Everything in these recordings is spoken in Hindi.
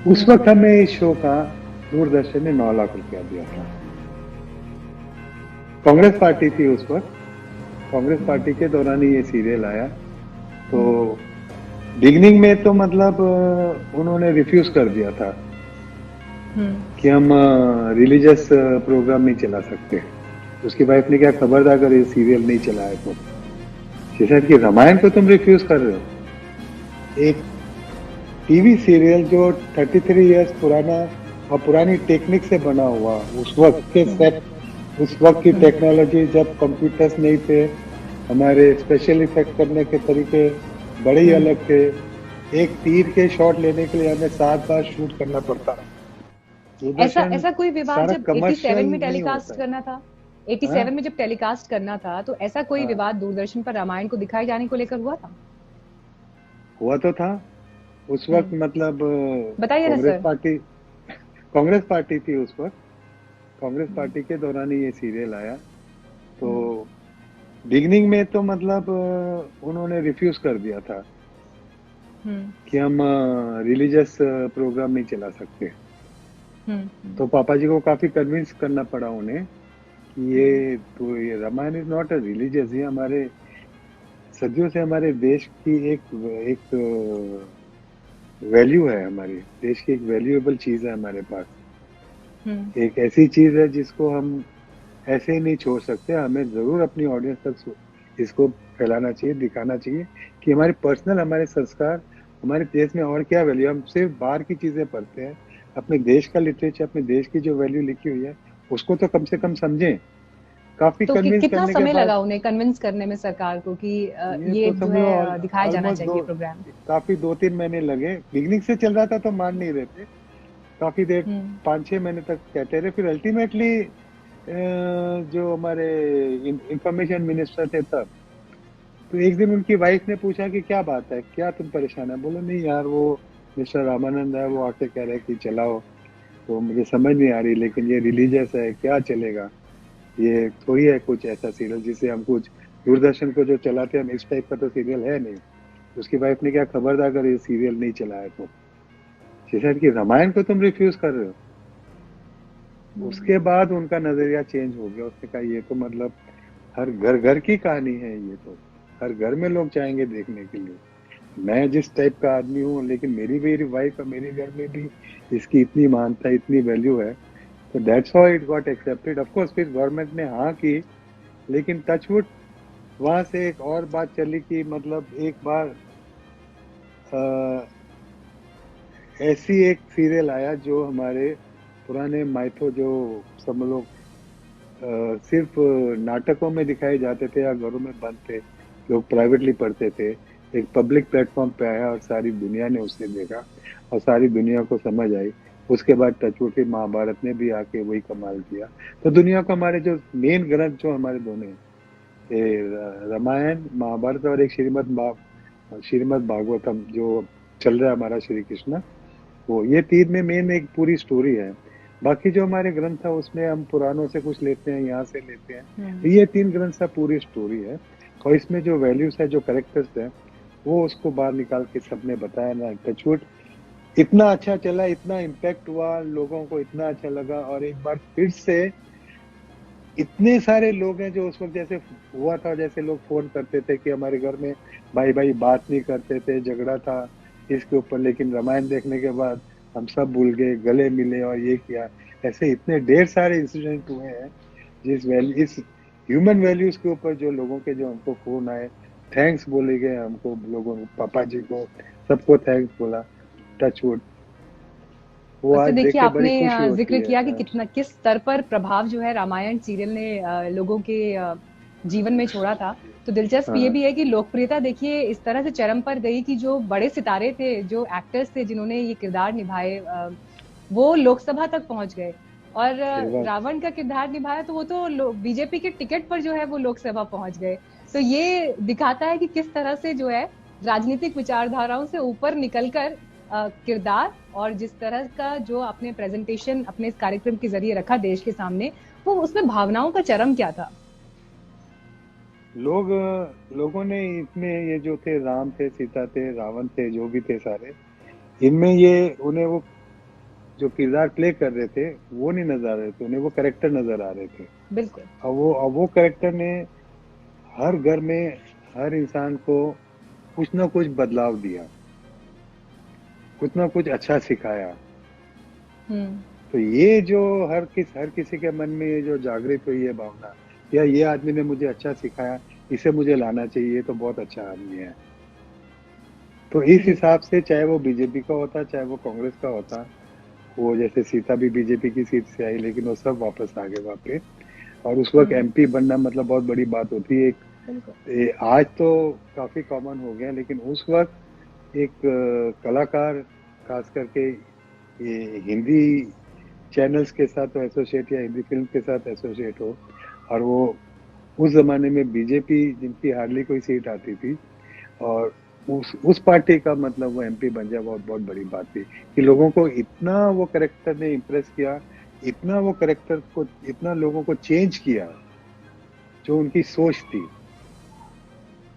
उस वक्त हमें इस शो का दूरदर्शन ने 9 लाख रुपया दिया था। कांग्रेस पार्टी थी उस वक्त। कांग्रेस पार्टी के दौरान ही ये सीरियल आया। तो बिगनिंग में तो मतलब उन्होंने रिफ्यूज कर दिया था कि हम रिलीजियस प्रोग्राम नहीं चला सकते। उसकी वाइफ ने क्या, खबरदार अगर ये सीरियल नहीं चलाया तो। she said कि रामायण को तुम रिफ्यूज कर रहे हो। एक टीवी सीरियल जो 33 इयर्स पुराना और पुरानी टेक्निक से बना हुआ, उस वक्त के सेट, उस वक्त की टेक्नोलॉजी, जब कंप्यूटर्स नहीं थे, हमारे स्पेशल इफेक्ट करने के तरीके बड़े ही अलग थे। एक तीर के शॉट लेने के लिए हमें 7 बार शूट करना पड़ता। ऐसा दूरदर्शन ऐसा कोई विवाद सारा जब कमर्शियल 87 में नहीं टेलीकास्ट होता है। करना था, हाँ 87 में जब टेलीकास्ट करना था, तो ऐसा कोई हाँ, विवाद दूरदर्शन पर रामायण को दिखाए जाने को लेकर हुआ था? हुआ तो था उस वक्त। मतलब बताइए ना Congress sir. Party, Congress party थी उस वक्त। कांग्रेस पार्टी के दौरान ही ये सीरियल आया। तो बिगनिंग में तो मतलब उन्होंने रिफ्यूज कर दिया था कि हम रिलीजियस प्रोग्राम नहीं चला सकते। तो पापा जी को काफी कन्विंस करना पड़ा उन्हें कि ये Ramayana is not a religious, ये हमारे सदियों से हमारे देश की एक वैल्यू है, हमारे देश की एक वैल्यूएबल चीज है हमारे पास। एक ऐसी चीज है जिसको हम ऐसे ही नहीं छोड़ सकते। हमें जरूर अपनी ऑडियंस तक इसको फैलाना चाहिए, दिखाना चाहिए कि हमारे पर्सनल, हमारे संस्कार, हमारे देश में और क्या वैल्यू। हम सिर्फ बाहर की चीजें पढ़ते हैं, अपने देश का लिटरेचर, अपने देश की जो वैल्यू लिखी हुई है उसको तो कम से कम समझें। काफी तो कन्विंस कितना करने के समय बाद लगा उन्हें कन्विंस करने में सरकार को कि ये ये तो जो समझो है दिखाया जाना ऑलमोस्ट दो, चाहिए प्रोग्राम? काफी 2-3 महीने लगे। बिगनिंग से चल रहा था तो मान नहीं रहे थे। काफी देर, हम्म 5-6 महीने तक कहते रहे। फिर अल्टीमेटली जो हमारे इंफॉर्मेशन मिनिस्टर थे तब, तो एक दिन उनकी वाइफ ने पूछा कि क्या बात है, क्या तुम परेशान है। बोले नहीं यार, वो मिस्टर रामानंद है, वो आके कह रहे कि चलाओ। तो मुझे समझ नहीं आ रही, लेकिन ये रिलीजियस है, क्या चलेगा। ये थोड़ी है कुछ ऐसा सीरियल जिसे हम कुछ, दूरदर्शन को जो चलाते हैं हम, इस टाइप का तो सीरियल है नहीं। उसकी वाइफ ने क्या, खबरदार अगर ये सीरियल नहीं चलाया तो। she said कि रामायण को तुम रिफ्यूज कर रहे हो। उसके बाद उनका नजरिया चेंज हो गया। उसने कहा ये तो मतलब हर घर घर की कहानी है, ये तो हर घर में लोग चाहेंगे देखने के लिए। मैं जिस टाइप का आदमी हूँ, लेकिन मेरी वाइफ और मेरे घर में भी इसकी इतनी मानता, इतनी वैल्यू है। तो that's how it got accepted. Of course फिर गवर्नमेंट ने हाँ की, लेकिन टचवुड वहां से एक और बात चली कि मतलब एक बार ऐसी एक सीरियल आया जो हमारे पुराने माइथो, जो सब लोग सिर्फ नाटकों में दिखाए जाते थे या घरों में बंद थे, लोग प्राइवेटली पढ़ते थे, एक पब्लिक प्लेटफॉर्म पे आया और सारी दुनिया ने उसे देखा और सारी दुनिया को समझ आई। उसके बाद टचवुड महाभारत ने भी आके वही कमाल किया। तो दुनिया को हमारे जो मेन ग्रंथ जो हमारे दोनों हैं, रामायण महाभारत और एक श्रीमद् भागवतम जो चल रहा है हमारा, श्री कृष्ण, वो ये तीन में मेन एक पूरी स्टोरी है। बाकी जो हमारे ग्रंथ है उसमें हम पुराणों से कुछ लेते हैं, यहाँ से लेते हैं। तो ये तीन ग्रंथ सा पूरी स्टोरी है। और इसमें जो वैल्यूज है, जो करेक्टर्स है, वो उसको बाहर निकाल के सबने बताया ना। टचवुड इतना अच्छा चला, इतना इम्पैक्ट हुआ, लोगों को इतना अच्छा लगा। और एक बार फिर से इतने सारे लोग हैं जो उस वक्त जैसे हुआ था, जैसे लोग फोन करते थे कि हमारे घर में भाई भाई बात नहीं करते थे, झगड़ा था इसके ऊपर, लेकिन रामायण देखने के बाद हम सब भूल गए, गले मिले और ये किया। ऐसे इतने ढेर सारे इंसिडेंट हुए हैं इस ह्यूमन वैल्यूज के ऊपर, जो लोगों के जो हमको फोन आए, थैंक्स बोले गए हमको, लोगों को, पापा जी को, सबको थैंक्स बोला। टचवुड, वो वैसे आज देख देखिए, के आपने बड़ी खुशी होती जिक्र है। किया कि कितना किस स्तर पर प्रभाव जो है रामायण सीरियल ने लोगों के जीवन में छोड़ा था। तो दिलचस्प ये हाँ भी है कि लोकप्रियता देखिए इस तरह से चरम पर गई कि जो बड़े सितारे थे, जो एक्टर्स थे जिन्होंने ये किरदार निभाए, वो लोकसभा तक पहुंच गए। और सही बात। रावण का किरदार निभाया तो वो तो बीजेपी के टिकट पर जो है वो लोकसभा पहुंच गए। तो ये दिखाता है कि किस तरह से जो है राजनीतिक विचारधाराओं से ऊपर निकलकर किरदार और जिस तरह का जो आपने प्रेजेंटेशन अपने इस कार्यक्रम के जरिए रखा देश के सामने, वो उसमें भावनाओं का चरम क्या था? लोगों ने इसमें, ये जो थे, राम थे, सीता थे, रावण थे, जो भी थे सारे, इनमें ये उन्हें वो जो किरदार प्ले कर रहे थे वो नहीं नजर आ रहे थे, उन्हें वो कैरेक्टर नजर आ रहे थे। बिल्कुल। अब वो कैरेक्टर ने हर घर में हर इंसान को कुछ ना कुछ बदलाव दिया, कुछ ना कुछ अच्छा सिखाया। हम्म। तो ये जो हर किसी के मन में ये जो जागृत हुई है भावना, या ये आदमी ने मुझे अच्छा सिखाया, इसे मुझे लाना चाहिए, ये तो बहुत अच्छा आदमी है। तो इस जी। हिसाब से चाहे वो बीजेपी का होता चाहे वो कांग्रेस का होता, वो जैसे सीता भी बीजेपी की सीट से आई लेकिन वो सब वापस आ गए वहाँ पे। और उस वक्त हम्म। एमपी बनना मतलब बहुत बड़ी बात होती है। बिल्कुल। आज तो काफी कॉमन हो गया, लेकिन उस वक्त एक कलाकार, खास करके ये हिंदी चैनल्स के साथ एसोसिएट या हिंदी फिल्म के साथ एसोसिएट हो, और वो उस जमाने में बीजेपी जिनकी हार्डली कोई सीट आती थी, और उस पार्टी का मतलब वो एमपी बन जाए, बहुत बहुत बड़ी बात थी कि लोगों को इतना वो करेक्टर ने इम्प्रेस किया, इतना वो करेक्टर को इतना लोगों को चेंज किया जो उनकी सोच थी।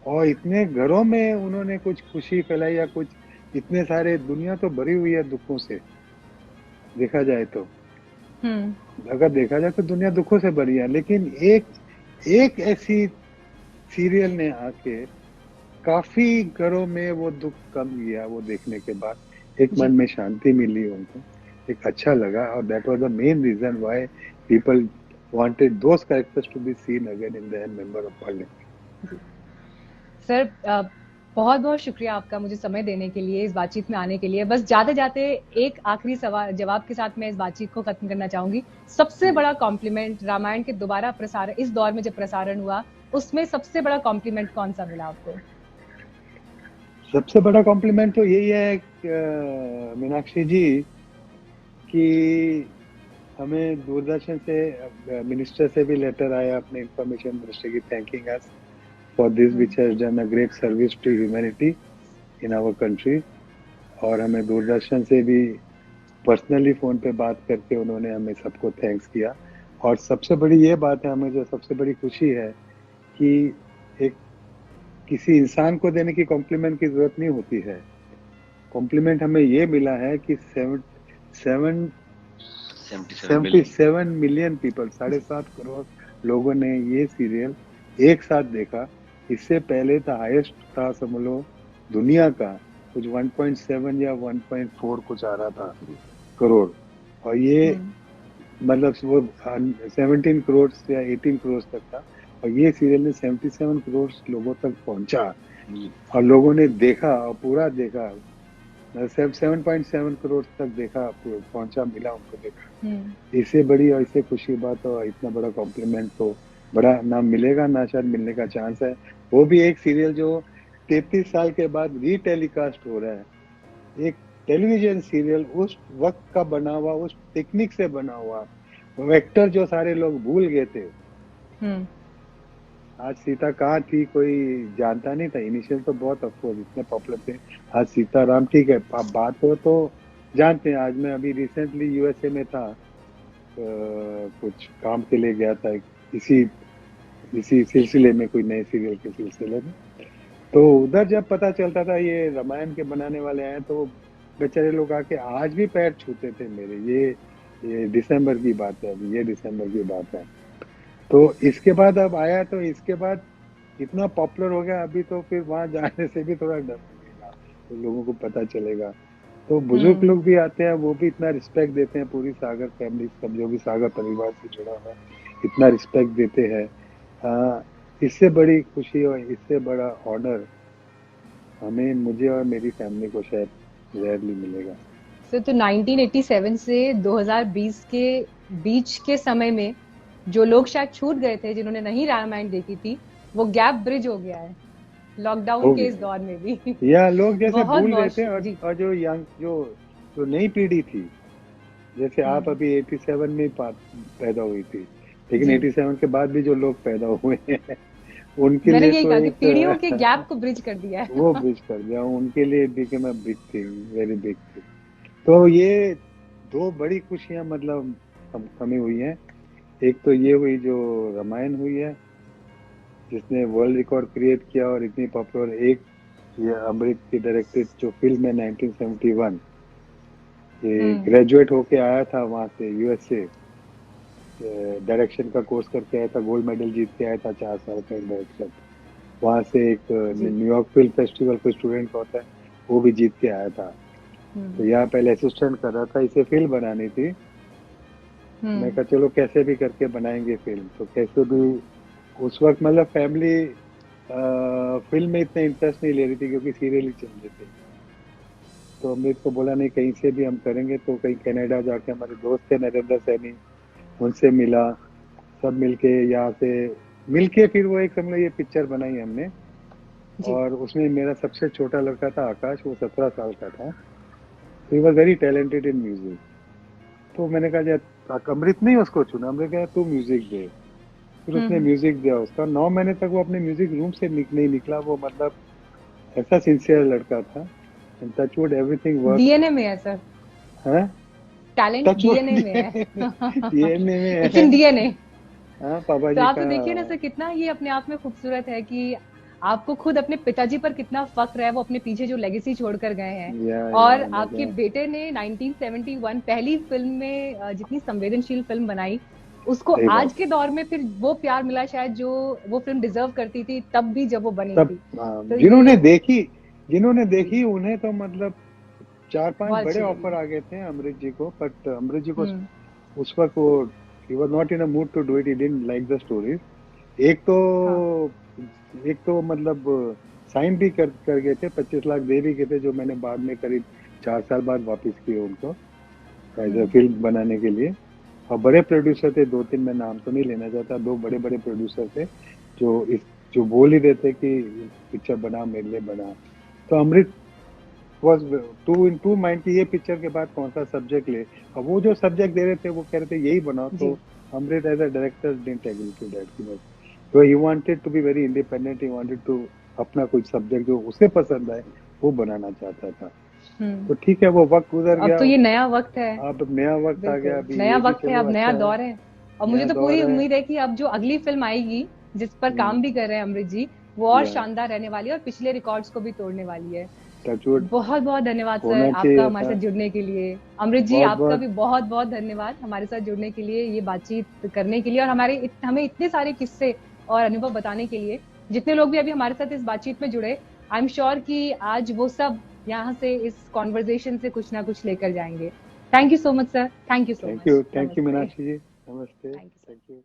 और इतने घरों में उन्होंने कुछ खुशी फैलाई या कुछ, इतने सारे, दुनिया तो भरी हुई है दुखों से, देखा जाए तो, हम्म। अगर देखा जाए तो दुनिया दुखों से भरी है, लेकिन एक एक ऐसी सीरियल ने आके काफी घरों में वो दुख कम किया। वो देखने के बाद एक जी। मन में शांति मिली उनको, एक अच्छा लगा, और that was the main reason why people wanted those characters to be seen again in the member of parliament. जी। सर, बहुत बहुत शुक्रिया आपका मुझे समय देने के लिए, इस बातचीत में आने के लिए। बस जाते जाते एक आखिरी सवाल जवाब के साथ मैं इस बातचीत को खत्म करना चाहूंगी। सबसे जी, बड़ा कॉम्प्लीमेंट रामायण के दोबारा प्रसारण, इस दौर में जब प्रसारण हुआ, उसमें सबसे बड़ा कॉम्प्लीमेंट कौन सा मिला आपको? सबसे बड़ा कॉम्प्लीमेंट तो यही है मीनाक्षी जी, कि हमें दूरदर्शन से मिनिस्टर से भी लेटर आया, अपने इंफॉर्मेशन मिनिस्टर की, thanking us for this hmm. Which has done a great service to humanity in our country. और हमें दूरदर्शन से भी पर्सनली फोन पे बात करके उन्होंने हमें सबको थैंक्स किया। और सबसे बड़ी ये बात है, हमें जो सबसे बड़ी खुशी है कि एक किसी इंसान को देने की कॉम्प्लीमेंट की जरूरत नहीं होती है। कॉम्प्लीमेंट हमें ये मिला है कि seven 77 seventy million. Seven million people, 7.5 crore लोगों ने ये सीरियल एक साथ देखा। इससे पहले था, हाईएस्ट था समझ लो दुनिया का, कुछ 1.7 या 1.4 कुछ आ रहा था करोड़। और ये हम्म। मतलब वो 17 करोड़ या 18 करोड़ तक था, और ये सीरियल ने 77 करोड़ लोगों तक पहुंचा, और लोगों ने देखा और पूरा देखा। 7.7 करोड़ तक देखा, पहुंचा, मिला उनको, देखा। हम्म। इससे बड़ी और इससे खुशी बात और इतना बड़ा कॉम्प्लीमेंट तो बड़ा ना मिलेगा, ना शायद मिलने का चांस है। वो भी एक सीरियल जो 33 साल के बाद रीटेलीकास्ट हो रहा है, एक टेलीविजन सीरियल उस वक्त का बना हुआ, उस टेक्निक से बना हुआ, वेक्टर जो सारे लोग भूल गए थे। हम्म। आज सीता कहाँ थी कोई जानता नहीं था, इनिशियल तो बहुत अफकोर्स इतने पॉपुलर थे। आज सीता राम, ठीक है, आप बात हो तो जानते हैं। आज मैं अभी रिसेंटली यूएसए में था, कुछ काम के लिए गया था, इसी इसी सिलसिले में, कोई नए सीरियल के सिलसिले में। तो उधर जब पता चलता था ये रामायण के बनाने वाले आए, तो बेचारे लोग आके आज भी पैर छूते थे मेरे। ये दिसंबर की बात है, अभी ये दिसंबर की बात है। तो इसके बाद अब आया, तो इसके बाद इतना पॉपुलर हो गया, अभी तो फिर वहां जाने से भी थोड़ा डर लगेगा, तो लोगों को पता चलेगा। तो बुजुर्ग हम्म। लोग भी आते हैं, वो भी इतना रिस्पेक्ट देते हैं, पूरी सागर फैमिली, सब जो भी सागर परिवार से जुड़ा हुआ है, इतना रिस्पेक्ट देते हैं। इससे बड़ी खुशी और इससे बड़ा ऑनर हमें, मुझे और मेरी फैमिली को शायद रेयरली मिलेगा। सर, तो 1987 से 2020 के बीच के समय में जो लोग शायद छूट गए थे, जिन्होंने नहीं रामायण देखी थी, वो गैप ब्रिज हो गया है लॉकडाउन हो के इस गया दौर में भी। है, या लोग जैसे बहुत भूल गए बहुत थे, जी। और जो यंग, जो नई पीढ़ी थी, जैसे आप हम्म। अभी 87 में पैदा हुई थी, लेकिन जी। 87 के बाद भी जो लोग पैदा हुए हैं उनके मैंने लिए यही तो कहा कि एक पीढ़ियों के गैप को ब्रिज कर दिया वो है। ब्रिज कर दिया, उनके लिए became a big thing, very big thing. तो ये दो बड़ी खुशियां मतलब हमें हुई हैं। एक तो ये हुई जो रामायण हुई है, जिसने वर्ल्ड रिकॉर्ड क्रिएट किया और इतनी पॉपुलर, एक ये अमृत की डायरेक्टेड जो फिल्म है 1971, ये ग्रेजुएट होके आया था वहां से यूएस से, डायरेक्शन का कोर्स करके आया था, गोल्ड मेडल जीत के आया था 4 साल का डायरेक्शन। वहां से एक न्यूयॉर्क फिल्म फेस्टिवल को स्टूडेंट का होता है, वो भी जीत के आया था। तो यहाँ पहले असिस्टेंट कर रहा था, इसे फिल्म बनानी थी। मैं कहा चलो कैसे भी करके बनाएंगे फिल्म। तो कैसे भी उस वक्त मतलब फैमिली फिल्म में इतना इंटरेस्ट नहीं ले रही थी क्योंकि सीरियल ही चल रहे थे। तो अमृत को बोला नहीं कहीं से भी हम करेंगे। तो कहीं कनाडा जाके हमारे दोस्त थे नरेंद्र सैनी, उनसे मिला, सब मिलके यहाँ से मिलके फिर वो एक समझ ये पिक्चर बनाई हमने। और उसमें मेरा सबसे छोटा लड़का था आकाश, वो 17 साल का था। He was very talented in music. तो मैंने कहा अमृत नहीं उसको चुना, हमने कहा तू म्यूजिक दे। फिर उसने म्यूजिक दिया उसका। 9 महीने तक वो अपने म्यूजिक रूम से नहीं निकला। वो मतलब ऐसा सिंसियर लड़का था। Touchwood everything work. डीएनए में है सर, हाँ टैलेंट डीएनए में है। डीएनए में है। It's in DNA. हाँ पापा जी तो आप का। तो देखिए ना सर, कितना ये अपने आप में खूबसूरत है कि आपको खुद अपने पिताजी पर कितना फक्र है, वो अपने पीछे जो लेगेसी छोड़कर गए हैं। और आपके बेटे ने 1971 पहली फिल्म में जितनी संवेदनशील फिल्म बनाई, उसको आज के दौर में फिर वो प्यार मिला शायद जो वो फिल्म डिजर्व करती थी तब भी जब वो बनी थी। तो जिन्होंने देखी उन्हें तो मतलब 4-5 बड़े ऑफर आ गए थे अमृत जी को। बट अमृत जी को उस वक्त वो he was not in a mood to do it, he didn't like the stories। एक तो मतलब साइन भी कर गए थे, 25 लाख दे भी गए थे, जो मैंने बाद में करीब 4 साल बाद वापस किए उनको एज ए फिल्म बनाने के लिए। और बड़े प्रोड्यूसर थे 2-3, मैं नाम तो नहीं लेना चाहता, 2 बड़े प्रोड्यूसर थे जो बोल ही देते कि पिक्चर बना, मेरे लिए बना। तो अमृत वॉज टू माइंड की ये पिक्चर के बाद कौन सा सब्जेक्ट ले। और वो जो सब्जेक्ट दे रहे थे वो कह रहे थे यही बनाओ। तो Amrit as a director didn't agree to that. तो he wanted to be very independent, he wanted to अपना कुछ सब्जेक्ट जो उसे पसंद आए वो बनाना चाहता था। तो ठीक है, वो वक्त गुजर गया। अब तो ये नया वक्त है, अब नया वक्त आ गया, अभी नया वक्त है, अब नया दौर है। और मुझे तो पूरी उम्मीद है कि अब जो अगली फिल्म आएगी जिस पर काम भी कर रहे हैं अमृत जी, वो और शानदार रहने वाली है और पिछले रिकॉर्ड्स को भी तोड़ने वाली है। बहुत बहुत धन्यवाद सर आपका हमारे साथ जुड़ने के लिए। अमृत जी आपका भी बहुत बहुत धन्यवाद हमारे साथ जुड़ने के लिए, ये बातचीत करने के लिए और हमें इतने सारे किस्से और अनुभव बताने के लिए। जितने लोग भी अभी हमारे साथ इस बातचीत में जुड़े, आई एम श्योर कि आज वो सब यहाँ से इस कॉन्वर्सेशन से कुछ ना कुछ लेकर जाएंगे। Thank you so much sir, thank you so much. Thank you Meenakshi ji, नमस्ते, थैंक यू।